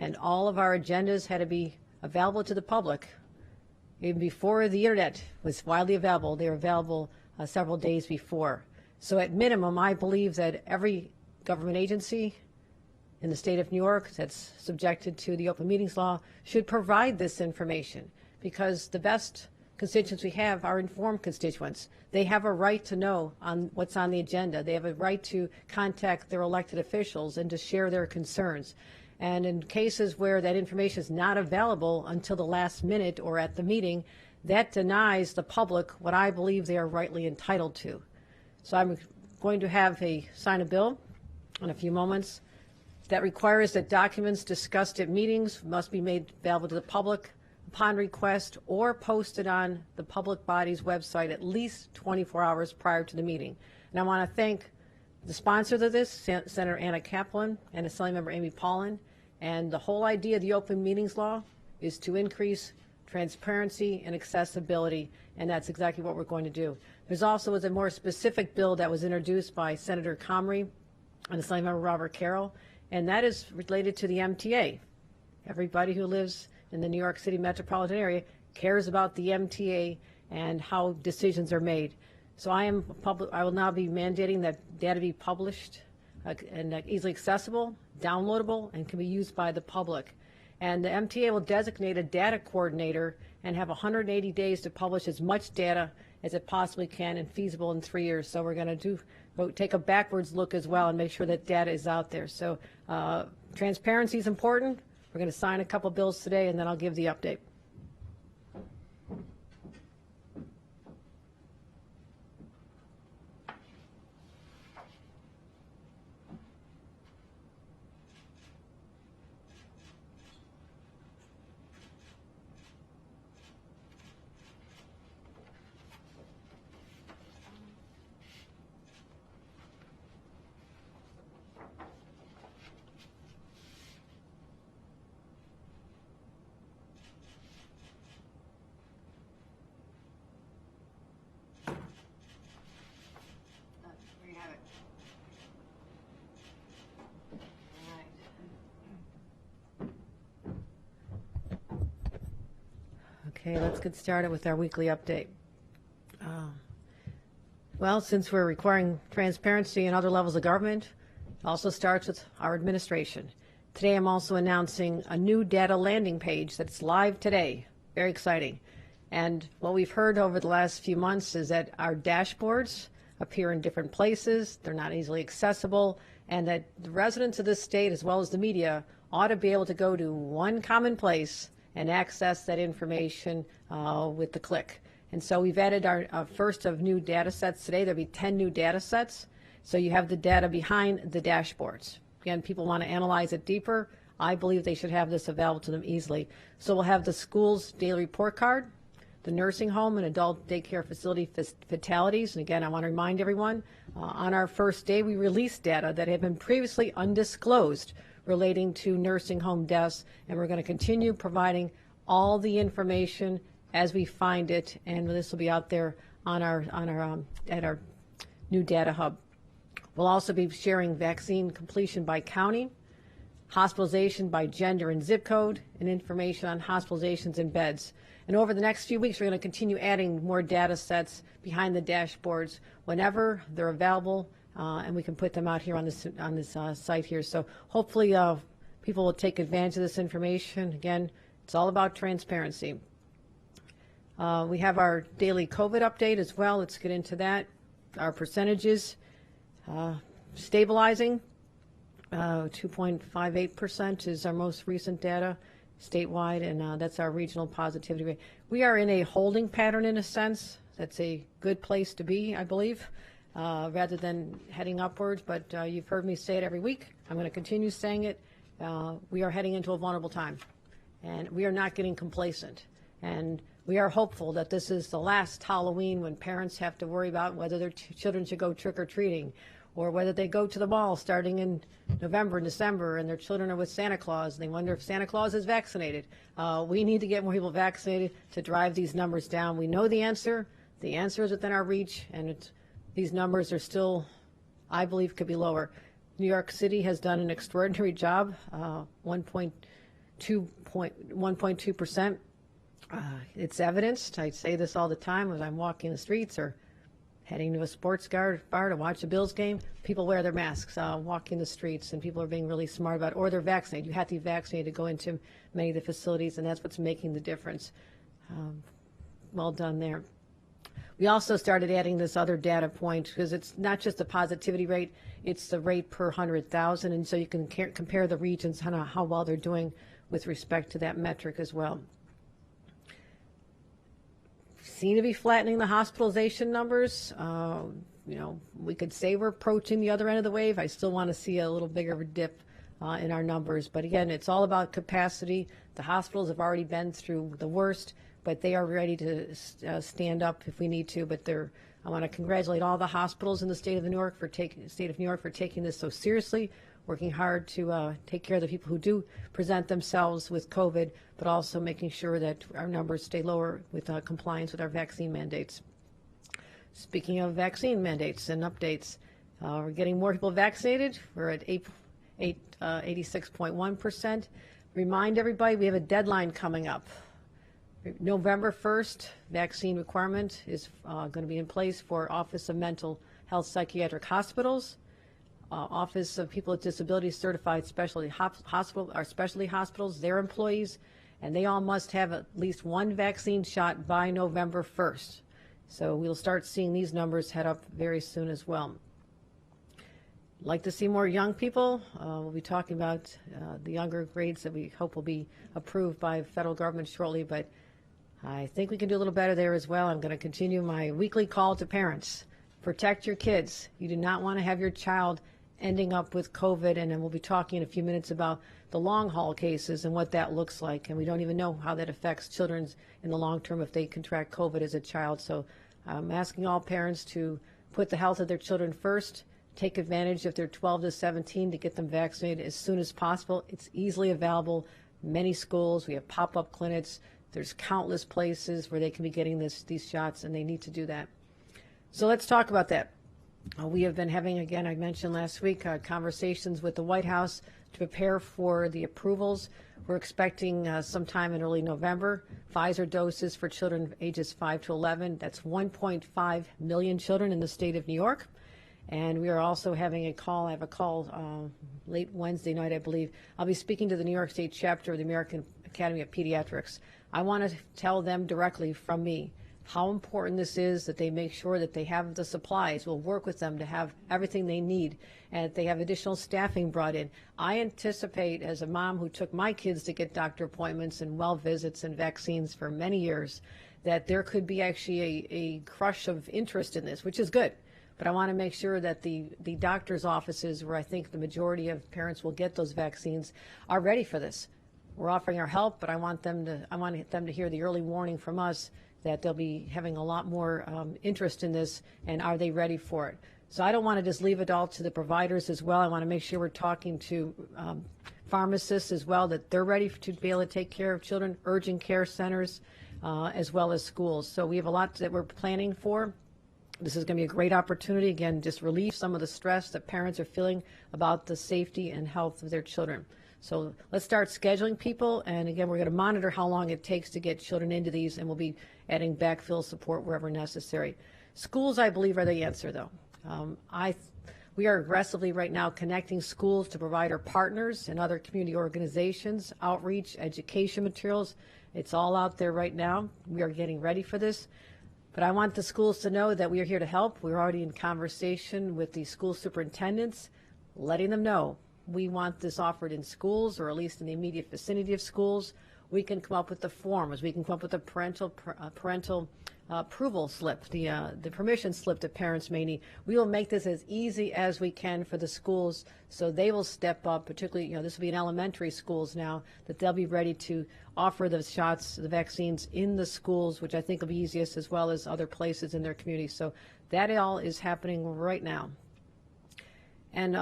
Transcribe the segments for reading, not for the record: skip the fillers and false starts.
and all of our agendas had to be available to the public. Even before the internet was widely available, they were available several days before. So at minimum, I believe that every government agency in the state of New York that's subjected to the open meetings law should provide this information, because the best constituents we have are informed constituents. They have a right to know on what's on the agenda. They have a right to contact their elected officials and to share their concerns. And in cases where that information is not available until the last minute or at the meeting, that denies the public what I believe they are rightly entitled to. So I'm going to sign a bill in a few moments that requires that documents discussed at meetings must be made available to the public upon request or posted on the public body's website at least 24 hours prior to the meeting. And I want to thank the sponsors of this, Senator Anna Kaplan and Assembly Member Amy Paulin. And the whole idea of the open meetings law is to increase transparency and accessibility, and that's exactly what we're going to do. There's also a more specific bill that was introduced by Senator Comrie and Assembly Member Robert Carroll, and that is related to the MTA. Everybody who lives in the New York City metropolitan area cares about the MTA and how decisions are made. So I will now be mandating that data be published and easily accessible, downloadable, and can be used by the public. And the MTA will designate a data coordinator and have 180 days to publish as much data as it possibly can and feasible in 3 years. So we're going to take a backwards look as well and make sure that data is out there. So transparency is important. We're going to sign a couple bills today, and then I'll give the update. Okay, let's get started with our weekly update. Well, since we're requiring transparency in other levels of government, it also starts with our administration. Today I'm also announcing a new data landing page that's live today. Very exciting. And what we've heard over the last few months is that our dashboards appear in different places, they're not easily accessible, and that the residents of this state, as well as the media, ought to be able to go to one common place and access that information with the click. And so we've added our first of new data sets today. There'll be 10 new data sets. So you have the data behind the dashboards. Again, people want to analyze it deeper. I believe they should have this available to them easily. So we'll have the school's daily report card, the nursing home and adult daycare facility fatalities. And again, I want to remind everyone, on our first day, we released data that had been previously undisclosed relating to nursing home deaths, and we're going to continue providing all the information as we find it, and this will be out there on at our new data hub. We'll also be sharing vaccine completion by county, hospitalization by gender and zip code, and information on hospitalizations and beds. And over the next few weeks, we're going to continue adding more data sets behind the dashboards whenever they're available, and we can put them out here on this site here. So hopefully people will take advantage of this information. Again, it's all about transparency. We have our daily COVID update as well. Let's get into that. Our percentages stabilizing. 2.58% is our most recent data statewide, and that's our regional positivity rate. We are in a holding pattern in a sense. That's a good place to be, I believe, rather than heading upwards. But you've heard me say it every week. I'm going to continue saying it. We are heading into a vulnerable time, and we are not getting complacent. And we are hopeful that this is the last Halloween when parents have to worry about whether their children should go trick-or-treating or whether they go to the mall starting in November and December and their children are with Santa Claus and they wonder if Santa Claus is vaccinated. We need to get more people vaccinated to drive these numbers down. We know the answer. The answer is within our reach, and these numbers are still, I believe, could be lower. New York City has done an extraordinary job. 1.2%. It's evidenced. I say this all the time as I'm walking the streets or heading to a sports bar to watch a Bills game. People wear their masks walking the streets, and people are being really smart about it, or they're vaccinated. You have to be vaccinated to go into many of the facilities, and that's what's making the difference. Well done there. We also started adding this other data point because it's not just the positivity rate, it's the rate per 100,000, and so you can compare the regions and how well they're doing with respect to that metric as well. Seem to be flattening the hospitalization numbers. We could say we're approaching the other end of the wave. I still want to see a little bigger of a dip in our numbers. But again, it's all about capacity. The hospitals have already been through the worst, but they are ready to stand up if we need to. But I want to congratulate all the hospitals in the state of New York for taking this so seriously, working hard to take care of the people who do present themselves with COVID, but also making sure that our numbers stay lower with compliance with our vaccine mandates. Speaking of vaccine mandates and updates, we're getting more people vaccinated. We're at 86.1%. Remind everybody we have a deadline coming up. November 1st, vaccine requirement is going to be in place for Office of Mental Health Psychiatric Hospitals, Office of People with Disabilities Certified Specialty Hospitals, their employees, and they all must have at least one vaccine shot by November 1st. So we'll start seeing these numbers head up very soon as well. Like to see more young people. We'll be talking about the younger grades that we hope will be approved by the federal government shortly, but I think we can do a little better there as well. I'm going to continue my weekly call to parents. Protect your kids. You do not want to have your child ending up with COVID, and then we'll be talking in a few minutes about the long haul cases and what that looks like, and we don't even know how that affects children in the long term if they contract COVID as a child. So I'm asking all parents to put the health of their children first, take advantage if they're 12 to 17 to get them vaccinated as soon as possible. It's easily available. Many schools, we have pop-up clinics, there's countless places where they can be getting these shots, and they need to do that. So let's talk about that. We have been having, again, I mentioned last week, conversations with the White House to prepare for the approvals. We're expecting sometime in early November, Pfizer doses for children ages 5 to 11. That's 1.5 million children in the state of New York. And we are also having a call. I have a call late Wednesday night, I believe. I'll be speaking to the New York State chapter of the American Academy of Pediatrics. I want to tell them directly from me how important this is, that they make sure that they have the supplies. We'll work with them to have everything they need, and that they have additional staffing brought in. I anticipate, as a mom who took my kids to get doctor appointments and well visits and vaccines for many years, that there could be actually a crush of interest in this, which is good. But I want to make sure that the doctor's offices, where I think the majority of parents will get those vaccines, are ready for this. We're offering our help, but I want them to hear the early warning from us that they'll be having a lot more interest in this, and are they ready for it? So I don't want to just leave it all to the providers as well. I want to make sure we're talking to pharmacists as well, that they're ready to be able to take care of children, urgent care centers, as well as schools. So we have a lot that we're planning for. This is going to be a great opportunity, again, just relieve some of the stress that parents are feeling about the safety and health of their children. So let's start scheduling people, and again, we're going to monitor how long it takes to get children into these, and we'll be adding backfill support wherever necessary. Schools, I believe, are the answer, though. We are aggressively right now connecting schools to provider partners and other community organizations, outreach, education materials. It's all out there right now. We are getting ready for this. But I want the schools to know that we are here to help. We're already in conversation with the school superintendents, letting them know we want this offered in schools, or at least in the immediate vicinity of schools. We can come up with the forms. We can come up with a parental approval slip, the permission slip that parents may need. We will make this as easy as we can for the schools, so they will step up, particularly, this will be in elementary schools now, that they'll be ready to offer the shots, the vaccines in the schools, which I think will be easiest, as well as other places in their community. So that all is happening right now. And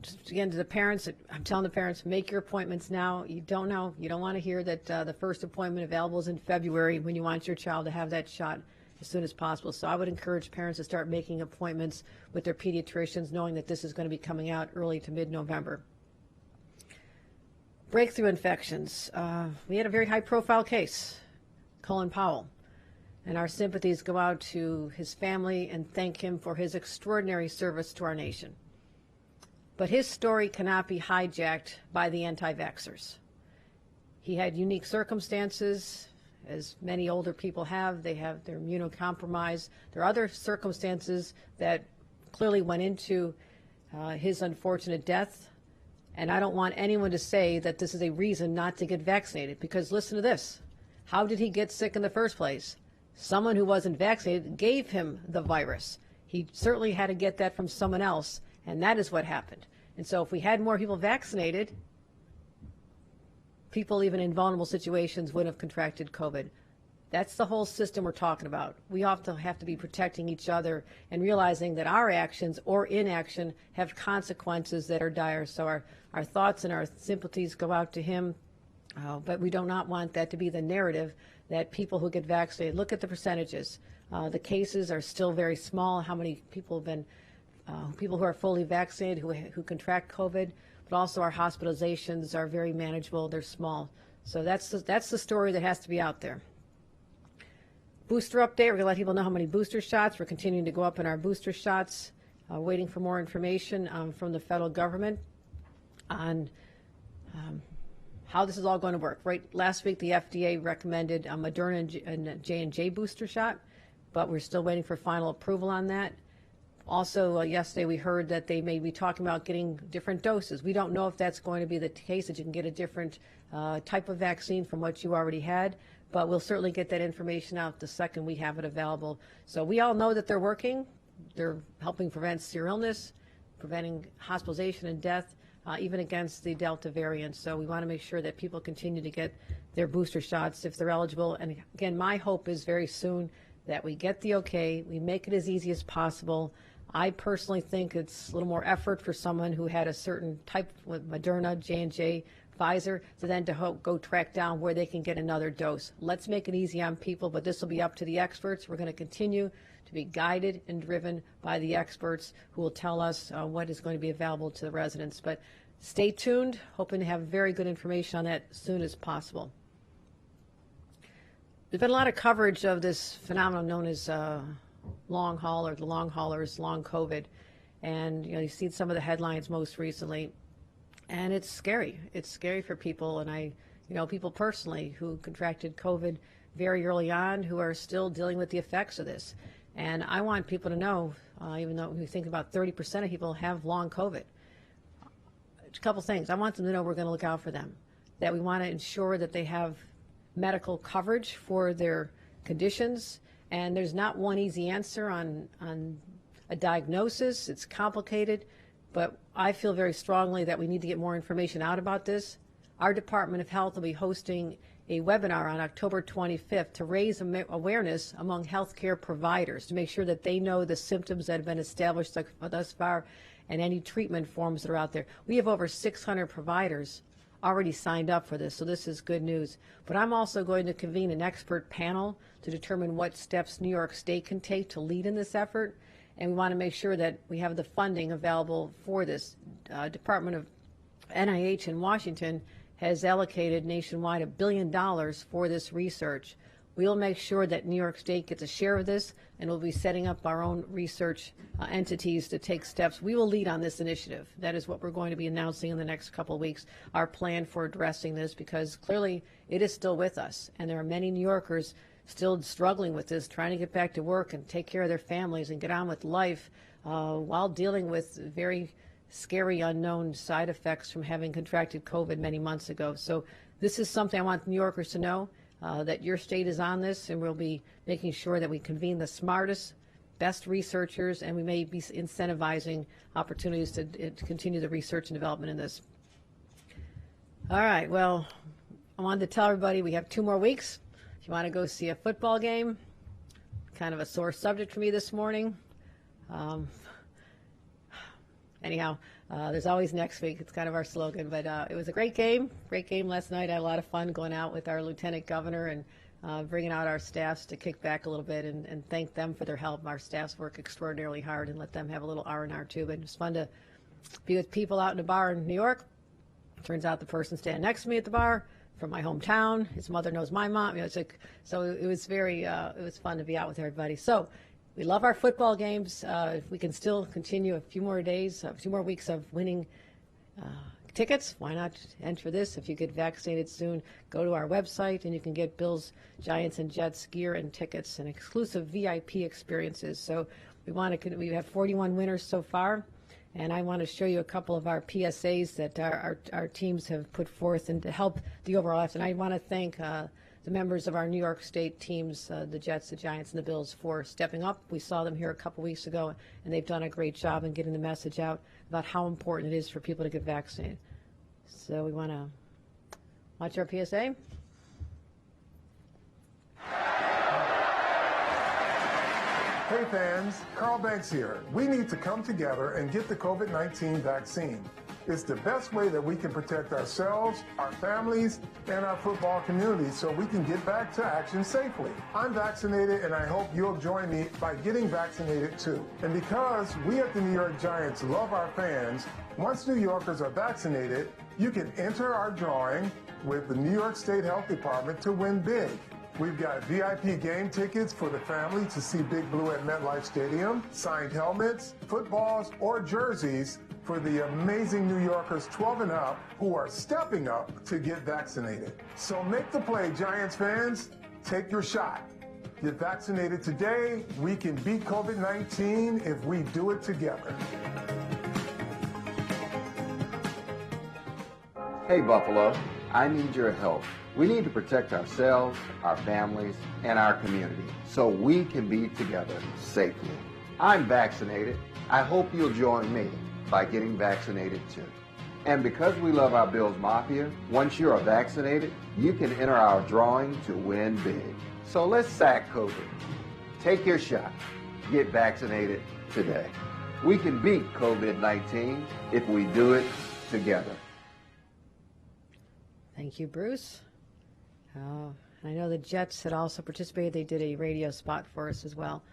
just again, to the parents, I'm telling the parents, make your appointments now. You don't know, you don't want to hear that the first appointment available is in February, when you want your child to have that shot as soon as possible. So I would encourage parents to start making appointments with their pediatricians, knowing that this is going to be coming out early to mid-November. Breakthrough infections. We had a very high-profile case, Colin Powell, and our sympathies go out to his family and thank him for his extraordinary service to our nation. But his story cannot be hijacked by the anti-vaxxers. He had unique circumstances, as many older people have. They're immunocompromised. There are other circumstances that clearly went into his unfortunate death. And I don't want anyone to say that this is a reason not to get vaccinated, because listen to this. How did he get sick in the first place? Someone who wasn't vaccinated gave him the virus. He certainly had to get that from someone else, and that is what happened. And so if we had more people vaccinated, people even in vulnerable situations wouldn't have contracted COVID. That's the whole system we're talking about. We also have to be protecting each other and realizing that our actions or inaction have consequences that are dire. So our thoughts and our sympathies go out to him, but we do not want that to be the narrative that people who get vaccinated, look at the percentages. The cases are still very small. How many people have been, people who are fully vaccinated who contract COVID, but also our hospitalizations are very manageable. They're small. So that's the story that has to be out there. Booster update, we're going to let people know how many booster shots. We're continuing to go up in our booster shots, waiting for more information from the federal government on how this is all going to work. Right, last week the FDA recommended a Moderna and J&J booster shot, but we're still waiting for final approval on that. Also, yesterday we heard that they may be talking about getting different doses. We don't know if that's going to be the case, that you can get a different type of vaccine from what you already had, but we'll certainly get that information out the second we have it available. So we all know that they're working. They're helping prevent severe illness, preventing hospitalization and death, even against the Delta variant. So we want to make sure that people continue to get their booster shots if they're eligible. And again, my hope is very soon that we get the okay, we make it as easy as possible. I personally think it's a little more effort for someone who had a certain type with Moderna, J&J, Pfizer, to then go track down where they can get another dose. Let's make it easy on people, but this will be up to the experts. We're going to continue to be guided and driven by the experts who will tell us what is going to be available to the residents. But stay tuned, hoping to have very good information on that as soon as possible. There's been a lot of coverage of this phenomenon known as long haul, or the long haulers, long COVID. And you see some of the headlines most recently. And it's scary. It's scary for people, and people personally who contracted COVID very early on, who are still dealing with the effects of this. And I want people to know, even though we think about 30% of people have long COVID, a couple things. I want them to know we're going to look out for them, that we want to ensure that they have medical coverage for their conditions, and there's not one easy answer on a diagnosis. It's complicated. But I feel very strongly that we need to get more information out about this. Our Department of Health will be hosting a webinar on October 25th to raise awareness among healthcare providers to make sure that they know the symptoms that have been established thus far and any treatment forms that are out there. We have over 600 providers already signed up for this, so this is good news. But I'm also going to convene an expert panel to determine what steps New York State can take to lead in this effort. And we want to make sure that we have the funding available for this. Department of NIH in Washington has allocated nationwide $1 billion for this research. We'll make sure that New York State gets a share of this, and we'll be setting up our own research entities to take steps. We will lead on this initiative. That is what we're going to be announcing in the next couple of weeks, our plan for addressing this, because clearly it is still with us, and there are many New Yorkers still struggling with this, trying to get back to work and take care of their families and get on with life while dealing with very scary unknown side effects from having contracted COVID many months ago. So this is something I want New Yorkers to know, that your state is on this, and we'll be making sure that we convene the smartest, best researchers, and we may be incentivizing opportunities to continue the research and development in this. All right, well, I wanted to tell everybody we have 2 more weeks. If you want to go see a football game, kind of a sore subject for me this morning. Anyhow, there's always next week. It's kind of our slogan, but it was a great game last night. I had a lot of fun going out with our Lieutenant Governor and bringing out our staffs to kick back a little bit and thank them for their help. Our staffs work extraordinarily hard, and let them have a little R&R too. But it was fun to be with people out in a bar in New York Turns out the person standing next to me at the bar from my hometown. His mother knows my mom. You know, it's like, so it was very, it was fun to be out with everybody. So we love our football games. If we can still continue a few more days, a few more weeks of winning tickets, why not enter this? If you get vaccinated soon, go to our website and you can get Bills, Giants, and Jets gear and tickets and exclusive VIP experiences. So we have 41 winners so far. And I want to show you a couple of our PSAs that our teams have put forth and to help the overall effort. And I want to thank the members of our New York State teams, the Jets, the Giants, and the Bills, for stepping up. We saw them here a couple weeks ago, and they've done a great job in getting the message out about how important it is for people to get vaccinated. So we want to watch our PSA. Hey fans, Carl Banks here. We need to come together and get the COVID-19 vaccine. It's the best way that we can protect ourselves, our families, and our football community so we can get back to action safely. I'm vaccinated and I hope you'll join me by getting vaccinated too. And because we at the New York Giants love our fans, once New Yorkers are vaccinated, you can enter our drawing with the New York State Health Department to win big. We've got VIP game tickets for the family to see Big Blue at MetLife Stadium, signed helmets, footballs, or jerseys for the amazing New Yorkers 12 and up who are stepping up to get vaccinated. So make the play, Giants fans. Take your shot. Get vaccinated today. We can beat COVID-19 if we do it together. Hey Buffalo, I need your help. We need to protect ourselves, our families, and our community so we can be together safely. I'm vaccinated. I hope you'll join me by getting vaccinated too. And because we love our Bills Mafia, once you are vaccinated, you can enter our drawing to win big. So let's sack COVID. Take your shot. Get vaccinated today. We can beat COVID-19 if we do it together. Thank you, Bruce. I know the Jets had also participated. They did a radio spot for us as well.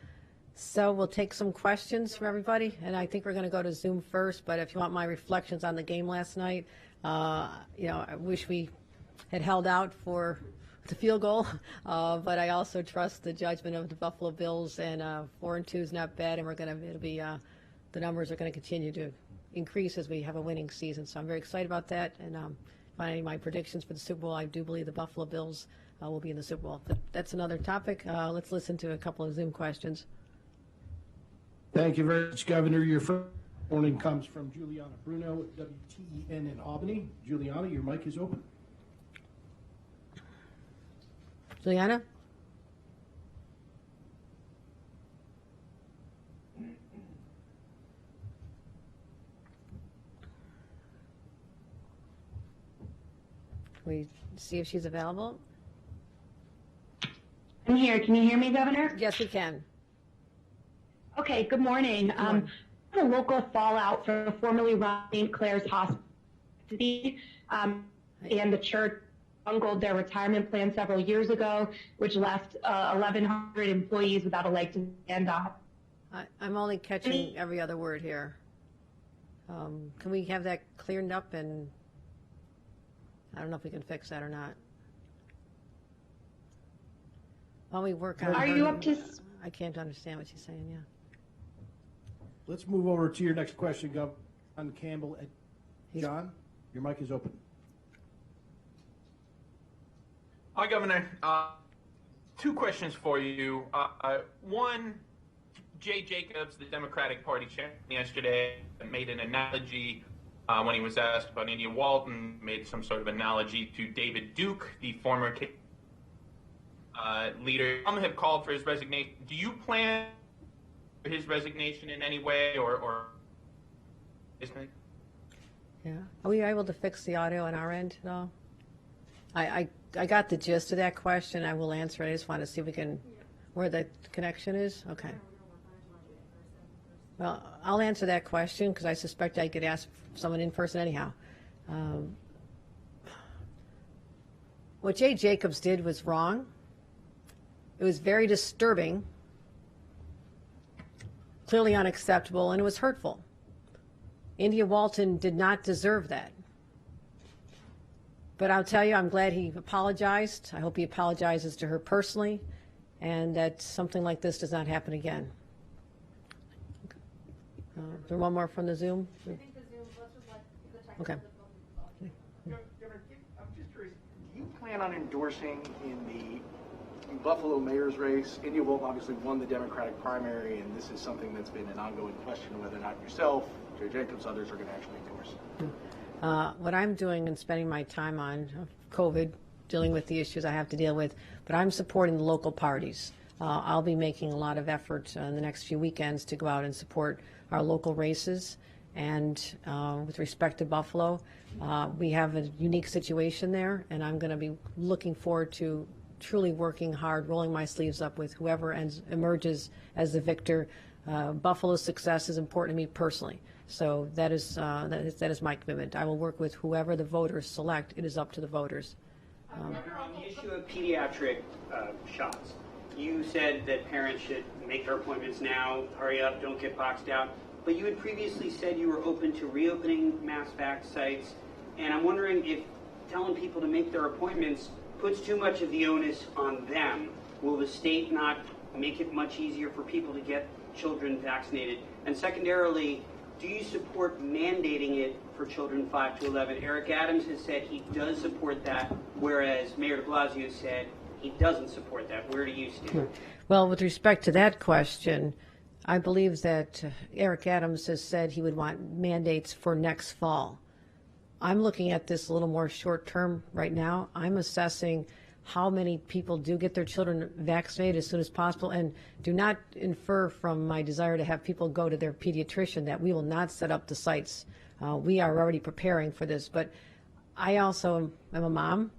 So we'll take some questions from everybody, and I think we're going to go to Zoom first, but if you want my reflections on the game last night, I wish we had held out for the field goal, but I also trust the judgment of the Buffalo Bills, and 4-2 is not bad, and the numbers are going to continue to increase as we have a winning season. So I'm very excited about that, and finding my predictions for the Super Bowl, I do believe the Buffalo Bills will be in the Super Bowl. But that's another topic. Let's listen to a couple of Zoom questions. Thank you very much, Governor. Your first warning comes from Juliana Bruno at WTEN in Albany. Juliana, your mic is open. Juliana? We see if she's available. I'm here. Can you hear me, Governor? Yes, we can. Okay, good morning. A local fallout from formerly run St. Clair's Hospital, and the church bungled their retirement plan several years ago, which left 1,100 employees without a leg to stand on. I'm only catching every other word here. Can we have that cleared up? And I don't know if we can fix that or not. While we work on Are you up to? I can't understand what she's saying, yeah. Let's move over to your next question, John Campbell. John, your mic is open. Hi, Governor. Two questions for you. One, Jay Jacobs, the Democratic Party chairman, yesterday made an analogy when he was asked about India Walton, made some sort of analogy to David Duke, the former leader. Some have called for his resignation. Do you plan for his resignation in any way, or isn't it? Yeah. Are we able to fix the audio on our end at all? I got the gist of that question. I will answer it. I just want to see if we can, where the connection is. Okay. Well, I'll answer that question because I suspect I could ask someone in person anyhow. What Jay Jacobs did was wrong. It was very disturbing, clearly unacceptable, and it was hurtful. India Walton did not deserve that. But I'll tell you, I'm glad he apologized. I hope he apologizes to her personally, and that something like this does not happen again. Is there one more from the Zoom? I think the Zoom, let's just let the technical Okay. difficulties resolve. Governor, I'm just curious, do you plan on endorsing in the Buffalo mayor's race? India Wolf obviously won the Democratic primary, and this is something that's been an ongoing question whether or not yourself, Jay Jacobs, others are going to actually endorse. What I'm doing and spending my time on COVID, dealing with the issues I have to deal with, but I'm supporting the local parties. I'll be making a lot of effort in the next few weekends to go out and support our local races. And with respect to Buffalo, we have a unique situation there, and I'm going to be looking forward to truly working hard, rolling my sleeves up with whoever emerges as the victor. Buffalo's success is important to me personally. So that is my commitment. I will work with whoever the voters select. It is up to the voters. On the issue of pediatric shots, you said that parents should make their appointments now, hurry up, don't get boxed out. But you had previously said you were open to reopening mass vax sites, and I'm wondering if telling people to make their appointments puts too much of the onus on them. Will the state not make it much easier for people to get children vaccinated? And secondarily, do you support mandating it for children 5 to 11? Eric Adams has said he does support that, whereas Mayor de Blasio said he doesn't support that. Where do you stand? Well, with respect to that question, I believe that Eric Adams has said he would want mandates for next fall. I'm looking at this a little more short term right now. I'm assessing how many people do get their children vaccinated as soon as possible, and do not infer from my desire to have people go to their pediatrician that we will not set up the sites. We are already preparing for this, but I also am a mom.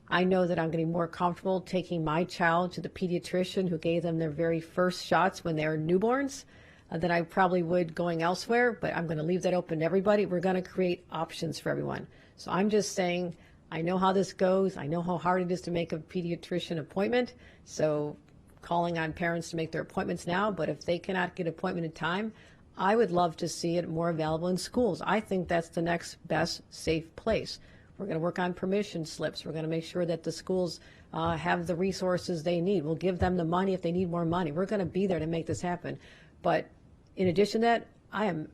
I know that I'm going to be more comfortable taking my child to the pediatrician who gave them their very first shots when they were newborns than I probably would going elsewhere, but I'm going to leave that open to everybody. We're going to create options for everyone. So I'm just saying, I know how this goes. I know how hard it is to make a pediatrician appointment. So calling on parents to make their appointments now, but if they cannot get an appointment in time, I would love to see it more available in schools. I think that's the next best safe place. We're going to work on permission slips. We're going to make sure that the schools have the resources they need. We'll give them the money if they need more money. We're going to be there to make this happen. But in addition to that, I am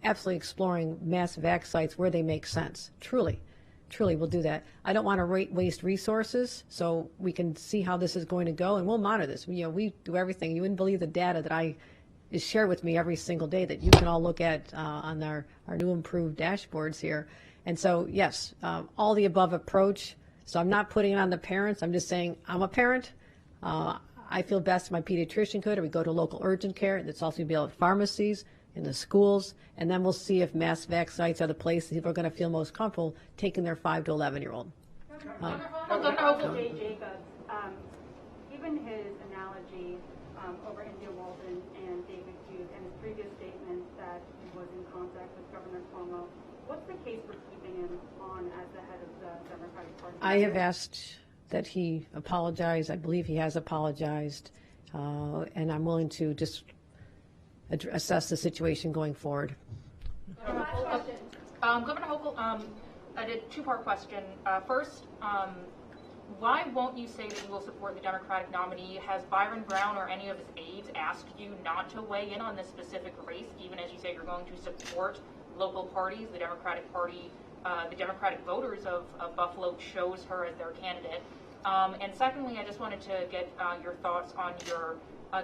absolutely exploring mass vax sites where they make sense. Truly we'll do that. I don't want to waste resources, so we can see how this is going to go, and we'll monitor this. We do everything. You wouldn't believe the data that is shared with me every single day that you can all look at on our new improved dashboards here. And so, yes, all the above approach. So I'm not putting it on the parents. I'm just saying I'm a parent. I feel best if my pediatrician could, or we go to local urgent care. That's also going to be able at pharmacies, in the schools, and then we'll see if mass vax sites are the places people are going to feel most comfortable taking their 5 to 11-year-old. Governor Hochul, Jay Jacobs, given his analogy over India Walton and David Duke and his previous statements that he was in contact with Governor Cuomo, what's the case for keeping him on as the head of the Democratic Party? I have asked that he apologize. I believe he has apologized, and I'm willing to just assess the situation going forward. Governor Hochul, I did a two-part question. First, why won't you say that you will support the Democratic nominee? Has Byron Brown or any of his aides asked you not to weigh in on this specific race, even as you say you're going to support local parties? The Democratic Party, the Democratic voters of Buffalo chose her as their candidate. And secondly, I just wanted to get your thoughts on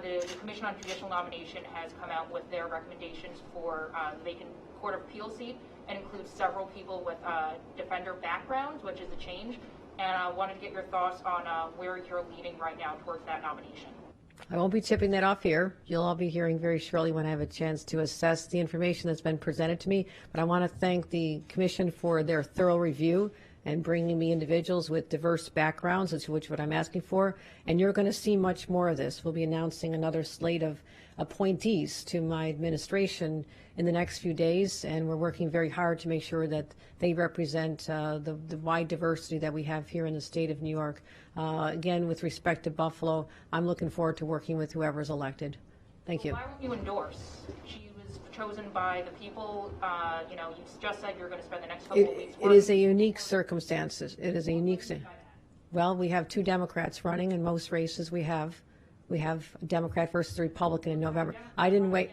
the Commission on Judicial Nomination has come out with their recommendations for the vacant Court of Appeal seat, and includes several people with defender backgrounds, which is a change. And I wanted to get your thoughts on where you're leaning right now towards that nomination. I won't be tipping that off here. You'll all be hearing very shortly when I have a chance to assess the information that's been presented to me. But I want to thank the Commission for their thorough review and bringing me individuals with diverse backgrounds, which is what I'm asking for. And you're going to see much more of this. We'll be announcing another slate of appointees to my administration in the next few days, and we're working very hard to make sure that they represent the wide diversity that we have here in the state of New York. Again, with respect to Buffalo, I'm looking forward to working with whoever's elected. Thank you. Why won't you endorse? She was chosen by the people? You know, you just said you're going to spend the next couple of weeks. It is a unique circumstance. It is a unique. Well, we have 2 Democrats running in most races. We have a Democrat versus a Republican in November. I didn't weigh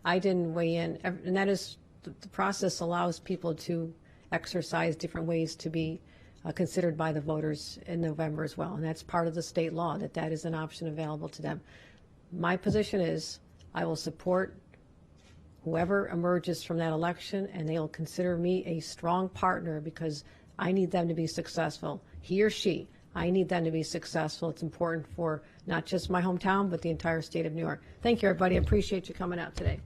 in, and that is the process allows people to exercise different ways to be considered by the voters in November as well, and that's part of the state law that is an option available to them. My position is I will support whoever emerges from that election, and they will consider me a strong partner because I need them to be successful. He or she, I need them to be successful. It's important for not just my hometown, but the entire state of New York. Thank you, everybody. I appreciate you coming out today.